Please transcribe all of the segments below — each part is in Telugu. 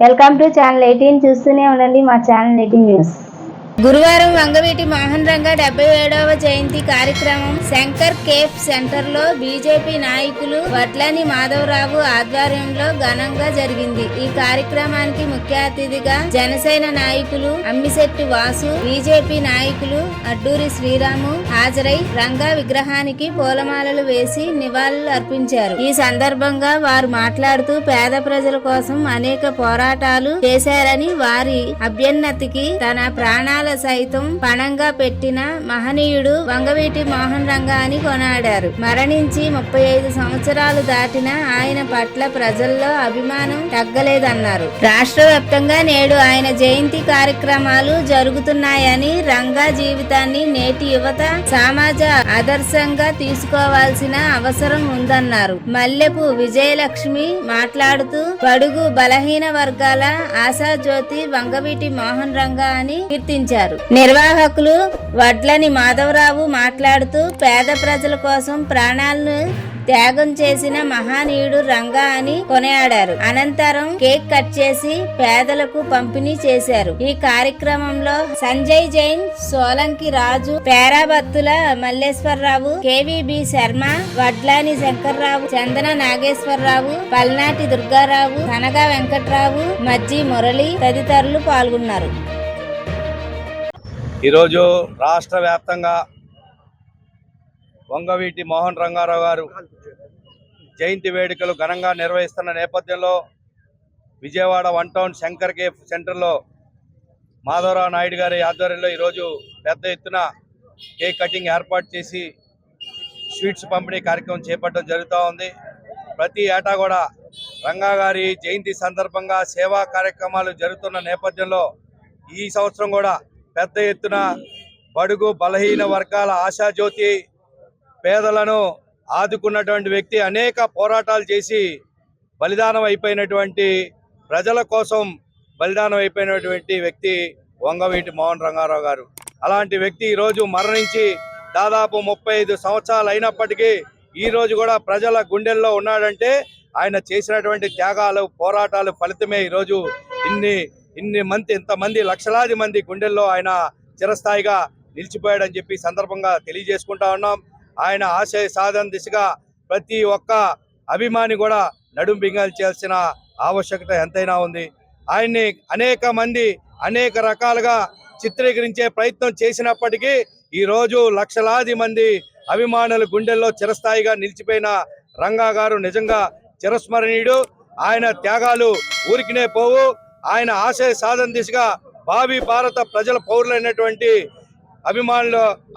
వెల్కమ్ టు ఛానల్ 18 చూస్తూనే ఉండండి మా ఛానల్ 18 న్యూస్. గురువారం వంగవీటి మోహన్ రంగా 77వ జయంతి కార్యక్రమం శంకర్ కేఫ్ సెంటర్లో బీజేపీ నాయకులు వడ్లని మాధవరావు ఆధ్వర్యంలో ఘనంగా జరిగింది. ఈ కార్యక్రమానికి ముఖ్య అతిథిగా జనసేన నాయకులు అమ్మిశెట్టి వాసు, బీజేపీ నాయకులు అడ్డూరి శ్రీరాము హాజరై రంగా విగ్రహానికి పూలమాలలు వేసి నివాళులు అర్పించారు. ఈ సందర్భంగా వారు మాట్లాడుతూ పేద ప్రజల కోసం అనేక పోరాటాలు చేశారని, వారి అభ్యున్నతికి తన ప్రాణాల సైతం పణంగా పెట్టిన మహనీయుడు వంగవీటి మోహన్ రంగా అని కొనాడారు. మరణించి 35 సంవత్సరాలు దాటిన ఆయన పట్ల ప్రజల్లో అభిమానం తగ్గలేదన్నారు. రాష్ట్ర వ్యాప్తంగా నేడు ఆయన జయంతి కార్యక్రమాలు జరుగుతున్నాయని, రంగా జీవితాన్ని నేటి యువత సమాజ ఆదర్శంగా తీసుకోవాల్సిన అవసరం ఉందన్నారు. మల్లెపు విజయలక్ష్మి మాట్లాడుతూ బడుగు బలహీన వర్గాల ఆశాజ్యోతి వంగవీటి మోహన్ రంగా అని కీర్తించారు. నిర్వాహకులు వడ్లని మాధవరావు మాట్లాడుతూ పేద ప్రజల కోసం ప్రాణాలను త్యాగం చేసిన మహానీయుడు రంగా అని కొనియాడారు. అనంతరం కేక్ కట్ చేసి పేదలకు పంపిణీ చేశారు. ఈ కార్యక్రమంలో సంజయ్ జైన్, సోలంకి రాజు, పేరాబత్తుల మల్లేశ్వరరావు, కేవీబీ శర్మ, వడ్లాని శంకర్రావు, చందన నాగేశ్వరరావు, పల్నాటి దుర్గారావు, కనగా వెంకట్రావు, మజ్జి మురళి తదితరులు పాల్గొన్నారు. ఈరోజు రాష్ట్ర వ్యాప్తంగా వంగవీటి మోహన్ రంగారావు గారు జయంతి వేడుకలు ఘనంగా నిర్వహిస్తున్న నేపథ్యంలో విజయవాడ 1 టౌన్ శంకర్ కేఫ్ సెంటర్లో మాధవరావు నాయుడు గారి ఆధ్వర్యంలో ఈరోజు పెద్ద ఎత్తున కేక్ కటింగ్ ఏర్పాటు చేసి స్వీట్స్ పంపిణీ కార్యక్రమం చేపట్టడం జరుగుతూ ఉంది. ప్రతి ఏటా కూడా రంగా గారి జయంతి సందర్భంగా సేవా కార్యక్రమాలు జరుగుతున్న నేపథ్యంలో ఈ సంవత్సరం కూడా పెద్ద ఎత్తున బడుగు బలహీన వర్గాల ఆశాజ్యోతి, పేదలను ఆదుకున్నటువంటి వ్యక్తి, అనేక పోరాటాలు చేసి బలిదానం అయిపోయినటువంటి ప్రజల కోసం బలిదానం అయిపోయినటువంటి వ్యక్తి వంగవీటి మోహన్ రంగారావు గారు. అలాంటి వ్యక్తి ఈరోజు మరణించి దాదాపు 35 సంవత్సరాలు అయినప్పటికీ ఈరోజు కూడా ప్రజల గుండెల్లో ఉన్నాడంటే ఆయన చేసినటువంటి త్యాగాలు, పోరాటాలు ఫలితమే ఈరోజు ఇంతమంది లక్షలాది మంది గుండెల్లో ఆయన చిరస్థాయిగా నిలిచిపోయాడని చెప్పి సందర్భంగా తెలియజేసుకుంటా ఉన్నాం. ఆయన ఆశయ సాధన దిశగా ప్రతి ఒక్క అభిమాని కూడా నడుం బిగించాల్సిన ఆవశ్యకత ఎంతైనా ఉంది. ఆయన్ని అనేక మంది అనేక రకాలుగా చిత్రీకరించే ప్రయత్నం చేసినప్పటికీ ఈరోజు లక్షలాది మంది అభిమానుల గుండెల్లో చిరస్థాయిగా నిలిచిపోయిన రంగా గారు నిజంగా చిరస్మరణీయుడు. ఆయన త్యాగాలు ఊరికినే పోవు. ఆయన ఆశయ సాధన దిశగా భావి భారత ప్రజల పౌరులైనటువంటి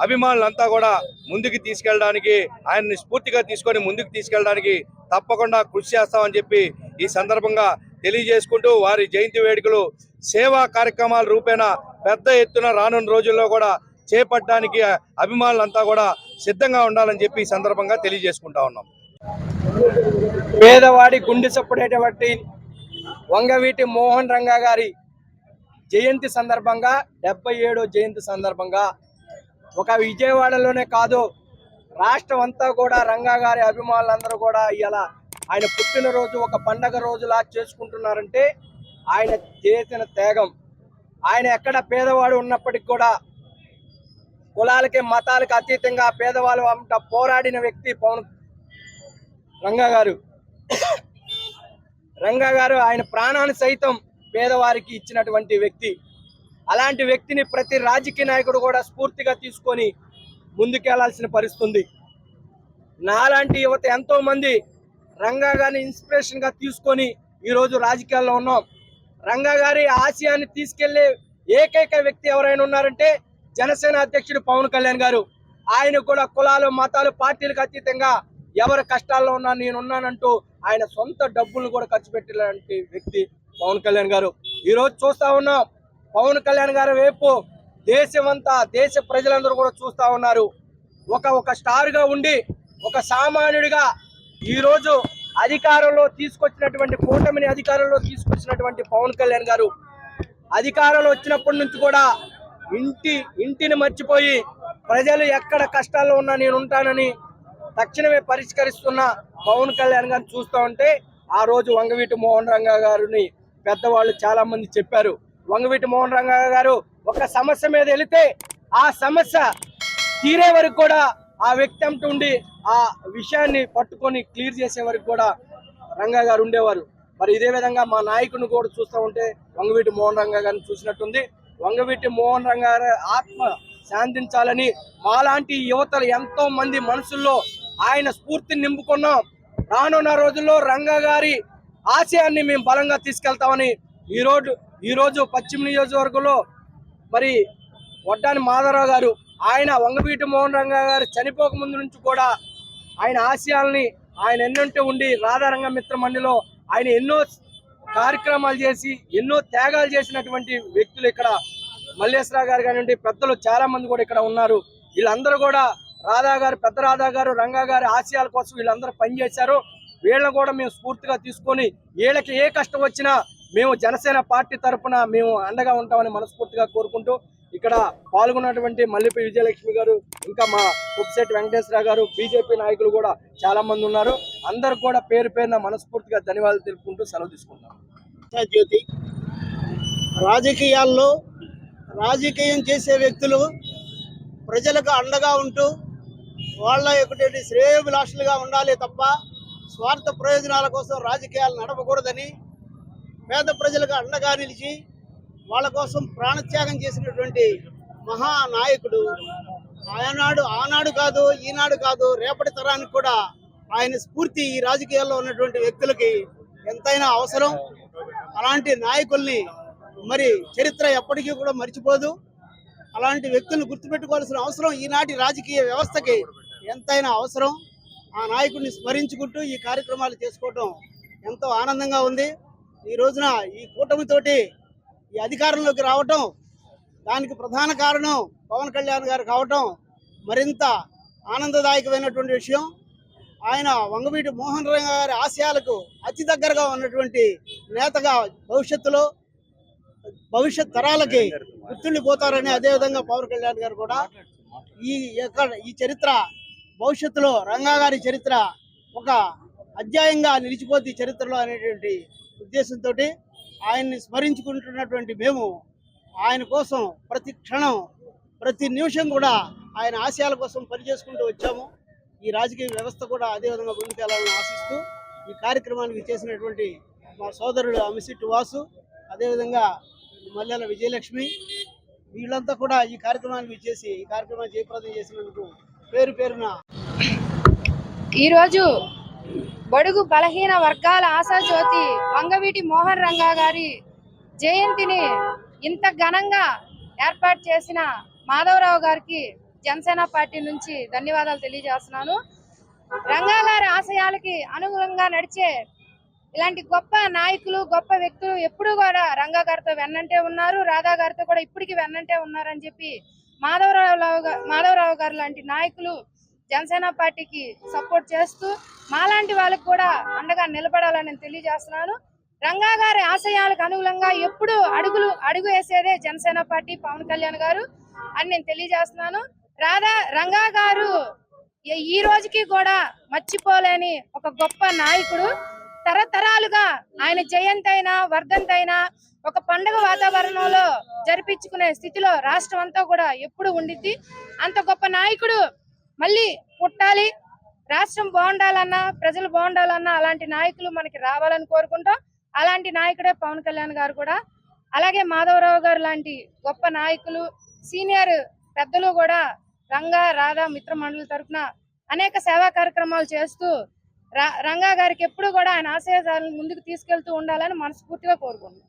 అభిమానులంతా కూడా ముందుకు తీసుకెళ్ళడానికి, ఆయన్ని స్ఫూర్తిగా తీసుకొని ముందుకు తీసుకెళ్ళడానికి తప్పకుండా కృషి చేస్తామని చెప్పి ఈ సందర్భంగా తెలియజేసుకుంటూ, వారి జయంతి వేడుకలు సేవా కార్యక్రమాల రూపేణ పెద్ద ఎత్తున రానున్న రోజుల్లో కూడా చేపట్టడానికి అభిమానులంతా కూడా సిద్ధంగా ఉండాలని చెప్పి ఈ సందర్భంగా తెలియజేసుకుంటా ఉన్నాం. పేదవాడి గుండె చప్పుడేటువంటి వంగవీటి మోహన్ రంగా గారి జయంతి సందర్భంగా 77వ జయంతి సందర్భంగా ఒక విజయవాడలోనే కాదు రాష్ట్రం అంతా కూడా రంగా గారి అభిమానులందరూ కూడా ఇలా ఆయన పుట్టినరోజు ఒక పండగ రోజులా చేసుకుంటున్నారంటే ఆయన చేసిన త్యాగం. ఆయన ఎక్కడ పేదవాడు ఉన్నప్పటికీ కూడా కులాలకి మతాలకు అతీతంగా పేదవాళ్ళు అంట పోరాడిన వ్యక్తి రంగా గారు ఆయన ప్రాణాన్ని సైతం పేదవారికి ఇచ్చినటువంటి వ్యక్తి. అలాంటి వ్యక్తిని ప్రతి రాజకీయ నాయకుడు కూడా స్ఫూర్తిగా తీసుకొని ముందుకెళ్లాల్సిన పరిస్థితి ఉంది. నాలాంటి యువత ఎంతో మంది రంగా గారిని ఇన్స్పిరేషన్ గా తీసుకొని ఈరోజు రాజకీయాల్లో ఉన్నాం. రంగా గారి ఆశయాన్ని తీసుకెళ్లే ఏకైక వ్యక్తి ఎవరైనా ఉన్నారంటే జనసేన అధ్యక్షుడు పవన్ కళ్యాణ్ గారు. ఆయన కూడా కులాలు మతాలు పార్టీలకు అతీతంగా ఎవరి కష్టాల్లో ఉన్నా నేనున్నానంటూ ఆయన సొంత డబ్బులను కూడా ఖర్చు పెట్టేలాంటి వ్యక్తి పవన్ కళ్యాణ్ గారు. ఈరోజు చూస్తా ఉన్నాం పవన్ కళ్యాణ్ గారి వైపు దేశమంతా, దేశ ప్రజలందరూ కూడా చూస్తా ఉన్నారు. ఒక స్టార్ గా ఉండి ఒక సామాన్యుడిగా ఈరోజు అధికారంలో తీసుకొచ్చినటువంటి కూటమిని అధికారంలో తీసుకొచ్చినటువంటి పవన్ కళ్యాణ్ గారు అధికారంలో వచ్చినప్పటి నుంచి కూడా ఇంటిని మర్చిపోయి ప్రజలు ఎక్కడ కష్టాల్లో ఉన్నా నేను ఉంటానని తక్షణమే పరిష్కరిస్తున్న పవన్ కళ్యాణ్ గారిని చూస్తూ ఉంటే ఆ రోజు వంగవీటి మోహన్ రంగా గారిని పెద్దవాళ్ళు చాలా మంది చెప్పారు. వంగవీటి మోహన్ రంగా గారు ఒక సమస్య మీద వెళితే ఆ సమస్య తీరే వరకు కూడా ఆ వ్యక్తి ఉండి ఆ విషయాన్ని పట్టుకొని క్లియర్ చేసే వరకు కూడా రంగా గారు ఉండేవారు. మరి ఇదే విధంగా మా నాయకుని కూడా చూస్తూ ఉంటే వంగవీటి మోహన్ రంగా గారిని చూసినట్టుంది. వంగవీటి మోహన్ రంగా గారి ఆత్మ శాంతించాలని మాలాంటి యువతలు ఎంతో మంది మనసుల్లో ఆయన స్ఫూర్తిని నింపుకున్నాం. రానున్న రోజుల్లో రంగా గారి ఆశయాన్ని మేము బలంగా తీసుకెళ్తామని ఈరోజు పశ్చిమ నియోజకవర్గంలో మరి వడ్డాని మాధవరావు గారు ఆయన వంగవీటి మోహన్ రంగా గారు చనిపోక ముందు నుంచి కూడా ఆయన ఆశయాల్ని ఆయన ఎన్నంటే ఉండి రాధారంగ మిత్ర మండలిలో ఆయన ఎన్నో కార్యక్రమాలు చేసి ఎన్నో త్యాగాలు చేసినటువంటి వ్యక్తులు ఇక్కడ మల్లేశ్వరరావు గారు కానివ్వండి, పెద్దలు చాలా మంది కూడా ఇక్కడ ఉన్నారు. వీళ్ళందరూ కూడా రాధా గారు, పెద్ద రాధా గారు, రంగా గారి ఆశయాల కోసం వీళ్ళందరూ పనిచేశారు. వీళ్ళని కూడా మేము స్ఫూర్తిగా తీసుకొని వీళ్ళకి ఏ కష్టం వచ్చినా మేము జనసేన పార్టీ తరఫున మేము అండగా ఉంటామని మనస్ఫూర్తిగా కోరుకుంటూ ఇక్కడ పాల్గొన్నటువంటి మల్లిపి విజయలక్ష్మి గారు, ఇంకా మా ఉప్పిశెట్టి వెంకటేశ్వరరావు గారు, బీజేపీ నాయకులు కూడా చాలా మంది ఉన్నారు. అందరు కూడా పేరు పేరున మనస్ఫూర్తిగా ధన్యవాదాలు తెలుపుకుంటూ సెలవు తీసుకుంటాం. జ్యోతి రాజకీయాల్లో రాజకీయం చేసే వ్యక్తులు ప్రజలకు అండగా ఉంటూ వాళ్ళ యొక్క శ్రేయోభిలాషులుగా ఉండాలి తప్ప స్వార్థ ప్రయోజనాల కోసం రాజకీయాలు నడపకూడదని పేద ప్రజలకు అండగా నిలిచి వాళ్ళ కోసం ప్రాణత్యాగం చేసినటువంటి మహానాయకుడు ఆనాడు కాదు, ఈనాడు కాదు, రేపటి తరానికి కూడా ఆయన స్ఫూర్తి ఈ రాజకీయాల్లో ఉన్నటువంటి వ్యక్తులకి ఎంతైనా అవసరం. అలాంటి నాయకుల్ని మరి చరిత్ర ఎప్పటికీ కూడా మర్చిపోదు. అలాంటి వ్యక్తులను గుర్తుపెట్టుకోవాల్సిన అవసరం ఈనాటి రాజకీయ వ్యవస్థకి ఎంతైనా అవసరం. ఆ నాయకుడిని స్మరించుకుంటూ ఈ కార్యక్రమాలు చేసుకోవటం ఎంతో ఆనందంగా ఉంది. ఈ రోజున ఈ కూటమితోటి ఈ అధికారంలోకి రావటం, దానికి ప్రధాన కారణం పవన్ కళ్యాణ్ గారు కావటం మరింత ఆనందదాయకమైనటువంటి విషయం. ఆయన వంగవీటి మోహన్ రంగా గారి ఆశయాలకు అతి దగ్గరగా ఉన్నటువంటి నేతగా భవిష్యత్ తరాలకి గుర్తుండిపోతారని, అదేవిధంగా పవన్ కళ్యాణ్ గారు కూడా ఈ చరిత్ర భవిష్యత్తులో రంగా గారి చరిత్ర ఒక అధ్యాయంగా నిలిచిపోద్ది చరిత్రలో అనేటువంటి ఉద్దేశంతో ఆయన్ని స్మరించుకుంటున్నటువంటి మేము ఆయన కోసం ప్రతి క్షణం ప్రతి నిమిషం కూడా ఆయన ఆశయాల కోసం పనిచేసుకుంటూ వచ్చాము. ఈ రాజకీయ వ్యవస్థ కూడా అదేవిధంగా ముందుకెళ్లాలని ఆశిస్తూ ఈ కార్యక్రమానికి చేసినటువంటి మా సోదరుడు అమిసిట్ వాసు, అదేవిధంగా మల్లెల విజయలక్ష్మి, వీళ్ళంతా కూడా ఈ కార్యక్రమానికి చేసి ఈ కార్యక్రమాన్ని జయప్రదం చేసినందుకు పేరు పేరున ఈరోజు బడుగు బలహీన వర్గాల ఆశాజ్యోతి వంగవీటి మోహన్ రంగా గారి జయంతిని ఇంత ఘనంగా ఏర్పాటు చేసిన మాధవరావు గారికి జనసేన పార్టీ నుంచి ధన్యవాదాలు తెలియజేస్తున్నాను. రంగా గారి ఆశయాలకి అనుగుణంగా నడిచే ఇలాంటి గొప్ప నాయకులు, గొప్ప వ్యక్తులు ఎప్పుడు కూడా రంగా గారితో వెన్నంటే ఉన్నారు. రాధా గారితో కూడా ఇప్పటికీ వెన్నంటే ఉన్నారని చెప్పి మాధవరావు గారు లాంటి నాయకులు జనసేన పార్టీకి సపోర్ట్ చేస్తూ మాలాంటి వాళ్ళకి కూడా అండగా నిలబడాలని తెలియజేస్తున్నాను. రంగా గారి ఆశయాలకు అనుగుణంగా ఎప్పుడు అడుగు వేసేదే జనసేన పార్టీ, పవన్ కళ్యాణ్ గారు అని నేను తెలియజేస్తున్నాను. రంగా గారు ఈ రోజుకి కూడా మర్చిపోలేని ఒక గొప్ప నాయకుడు. తరతరాలుగా ఆయన జయంతి అయినా వర్ధంతి అయినా ఒక పండుగ వాతావరణంలో జరిపించుకునే స్థితిలో రాష్ట్రం అంతా కూడా ఎప్పుడు ఉండిద్ది. అంత గొప్ప నాయకుడు మళ్ళీ పుట్టాలి, రాష్ట్రం బాగుండాలన్నా, ప్రజలు బాగుండాలన్నా అలాంటి నాయకులు మనకి రావాలని కోరుకుంటాం. అలాంటి నాయకుడే పవన్ కళ్యాణ్ గారు కూడా. అలాగే మాధవరావు గారు లాంటి గొప్ప నాయకులు, సీనియర్ పెద్దలు కూడా రంగా రాధా మిత్ర మండలి తరఫున అనేక సేవా కార్యక్రమాలు చేస్తూ రంగా గారికి ఎప్పుడు కూడా ఆయన ఆశయాలను ముందుకు తీసుకెళ్తూ ఉండాలని మనస్ఫూర్తిగా కోరుకుంటున్నాం.